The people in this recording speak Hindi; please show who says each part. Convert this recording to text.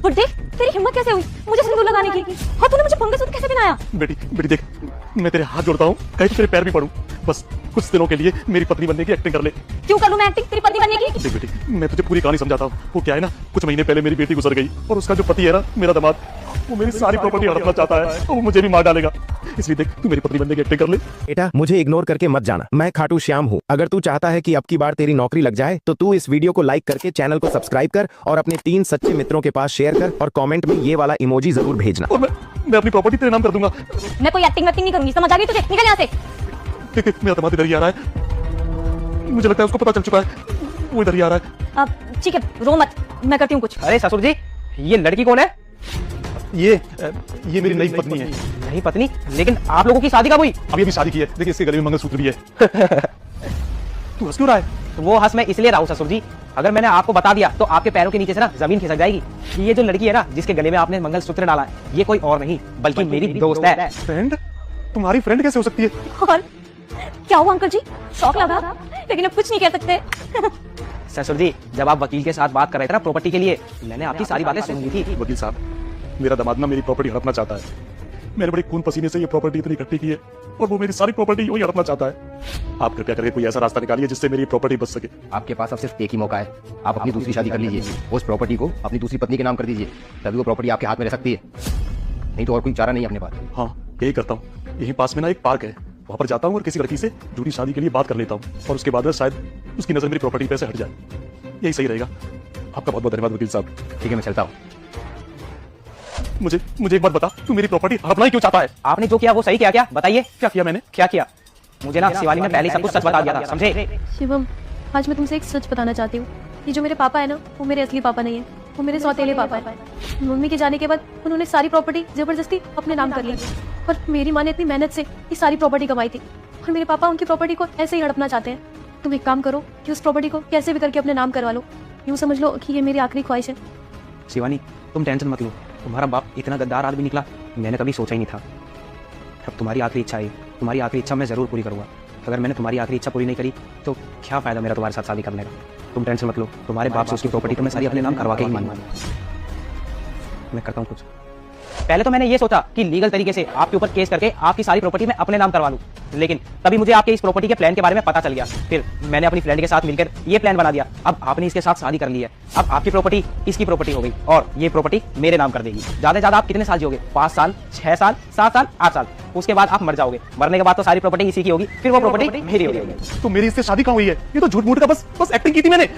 Speaker 1: और देख तेरी हिम्मत कैसे हुई मुझे सिंदूर लगाने की, और तूने मुझे मंगलसूत्र कैसे पहनाया?
Speaker 2: बेटी बेटी देख, मैं तेरे हाथ जोड़ता हूँ, कहीं तो तेरे पैर भी पड़ूं, बस कुछ दिनों के लिए मेरी पत्नी बनने की एक्टिंग कर ले।
Speaker 1: क्यों करूं मैं एक्टिंग तेरी पत्नी बनने की?
Speaker 2: देख बेटी, मैं तुझे पूरी कहानी समझाता हूँ। वो क्या है ना, कुछ महीने पहले मेरी बेटी गुजर गई और उसका जो पति है ना, मेरा दामाद, वो मेरी सारी प्रॉपर्टी हड़पना चाहता है और वो मुझे भी मार डालेगा। इसलिए देख, तू मेरी पत्नी बनने की एक्टिंग कर ले।
Speaker 3: बेटा मुझे इग्नोर करके मत जाना, मैं खाटू श्याम हूँ। अगर तू चाहता है कि अब की बार तेरी नौकरी लग जाए तो तू इस वीडियो को लाइक करके चैनल को सब्सक्राइब कर और अपने 3 सच्चे मित्रों के पास शेयर कर और कमेंट में ये वाला इमोजी जरूर भेजना।
Speaker 2: और मैं अपनी प्रॉपर्टी तेरे नाम कर दूंगा।
Speaker 1: मैं कोई एक्टिंग नहीं करूंगी, समझ आ गई तुझे? निकल यहाँ से।
Speaker 2: देख देख, मेरा दामाद इधर ही आ रहा है, मुझे लगता है उसको पता चल चुका है, वो इधर ही आ रहा है।
Speaker 1: अब ठीक है, रो मत, मैं करती हूँ कुछ।
Speaker 4: अरे ससुर जी, ये लड़की कौन है?
Speaker 2: ये मेरी नई पत्नी है।
Speaker 4: नहीं पत्नी, लेकिन आप लोगों की शादी कब हुई?
Speaker 2: अभी अभी शादी की है, देखिए इसके गले में मंगलसूत्र भी है। तू हंस क्यों रहा है?
Speaker 4: वो हंस मैं इसलिए रहा हूँ ससुर जी, अगर मैंने आपको बता दिया तो आपके पैरों के नीचे से ना जमीन खिसक जाएगी कि ये जो लड़की है ना जिसके गले में आपने मंगलसूत्र डाला है, ये कोई और नहीं बल्कि मेरी दोस्त है।
Speaker 2: फ्रेंड? तुम्हारी फ्रेंड कैसे हो सकती है?
Speaker 1: और क्या हुआ अंकल जी, शौक लगा? लेकिन अब कुछ नहीं कह सकते।
Speaker 4: ससुर जी, जब आप वकील के साथ बात कर रहे थे ना प्रॉपर्टी के लिए, मैंने आपकी सारी बातें सुन ली थी।
Speaker 2: वकील साहब, मेरा दामाद ना मेरी प्रॉपर्टी हड़पना चाहता है। मैंने बड़े खून पसीने से ये प्रॉपर्टी इतनी इकट्ठी की है और वो मेरी सारी प्रॉपर्टी वही हड़पना चाहता है। आप कृपया करके कोई ऐसा रास्ता निकालिए जिससे मेरी प्रॉपर्टी बच सके।
Speaker 5: आपके पास अब सिर्फ एक ही मौका है, आप अपनी दूसरी शादी कर लीजिए, उस प्रॉपर्टी को अपनी दूसरी पत्नी के नाम कर दीजिए, तभी वो प्रॉपर्टी आपके हाथ में रह सकती है, नहीं तो और कोई चारा नहीं है अपने पास।
Speaker 2: हाँ, यही करता हूँ। यहीं पास में ना एक पार्क है, वहाँ पर जाता हूँ और किसी लड़की से झूठी शादी के लिए बात कर लेता हूँ और उसके बाद शायद उसकी नजर मेरी प्रॉपर्टी पे से हट जाए। यही सही रहेगा। आपका बहुत बहुत धन्यवाद वकील साहब।
Speaker 5: ठीक है, मैं चलता हूँ।
Speaker 2: मुझे एक बात बता, तू मेरी प्रॉपर्टी हड़पना ही क्यों चाहता है?
Speaker 4: आपने जो किया वो सही किया क्या? बताइए।
Speaker 2: क्या किया मैंने?
Speaker 4: क्या किया? मुझे ना शिवानी ने पहले ही सब कुछ सच बता दिया था, समझे?
Speaker 1: शिवम, आज मैं तुमसे एक सच बताना चाहती हूँ। ये जो मेरे पापा है ना, वो मेरे असली पापा नहीं है, वो मेरे सौतेले पापा है। मम्मी के जाने के बाद उन्होंने सारी प्रॉपर्टी जबरदस्ती अपने नाम कर ली और मेरी माँ ने इतनी मेहनत से ये सारी प्रॉपर्टी कमाई थी और मेरे पापा उनकी प्रॉपर्टी को ऐसे ही हड़पना चाहते हैं। तुम एक काम करो कि उस प्रॉपर्टी को कैसे भी करके अपने नाम करवा लो। यूँ समझ लो कि ये मेरी आखिरी ख्वाहिश है।
Speaker 4: शिवानी, तुम टेंशन मत लो, तुम्हारा बाप इतना गद्दार आदमी निकला मैंने कभी सोचा ही नहीं था। अब तुम्हारी आखिरी इच्छा है, तुम्हारी आखिरी इच्छा मैं जरूर पूरी करूंगा। अगर मैंने तुम्हारी आखिरी इच्छा पूरी नहीं करी तो क्या फायदा मेरा तुम्हारे साथ शादी करने का? तुम टेंशन मत लो, तुम्हारे बाप से उसकी प्रॉपर्टी तो मैं सारी अपने नाम करवा के ही मानूंगा। मैं करता हूँ कुछ। पहले तो मैंने ये सोचा कि लीगल तरीके से आपके ऊपर केस करके आपकी सारी प्रॉपर्टी मैं अपने नाम करवा लूं, लेकिन तभी मुझे आपके इस प्रॉपर्टी के प्लान के बारे में पता चल गया। फिर मैंने अपनी फ्रेंड के साथ मिलकर ये प्लान बना दिया। अब आपने इसके साथ शादी कर ली है, अब आपकी प्रॉपर्टी इसकी प्रॉपर्टी हो गई और ये प्रॉपर्टी मेरे नाम कर देगी। ज्यादा से ज्यादा आप कितने साल जियोगे? 5 साल, 6 साल, 7 साल, 8 साल। उसके बाद आप मर जाओगे। मरने के बाद तो सारी प्रॉपर्टी इसी की होगी, फिर वो प्रॉपर्टी मेरी होगी।
Speaker 2: तो मेरी इससे शादी कहाँ हुई है? ये तो झूठ मूठ का बस एक्टिंग की थी मैंने।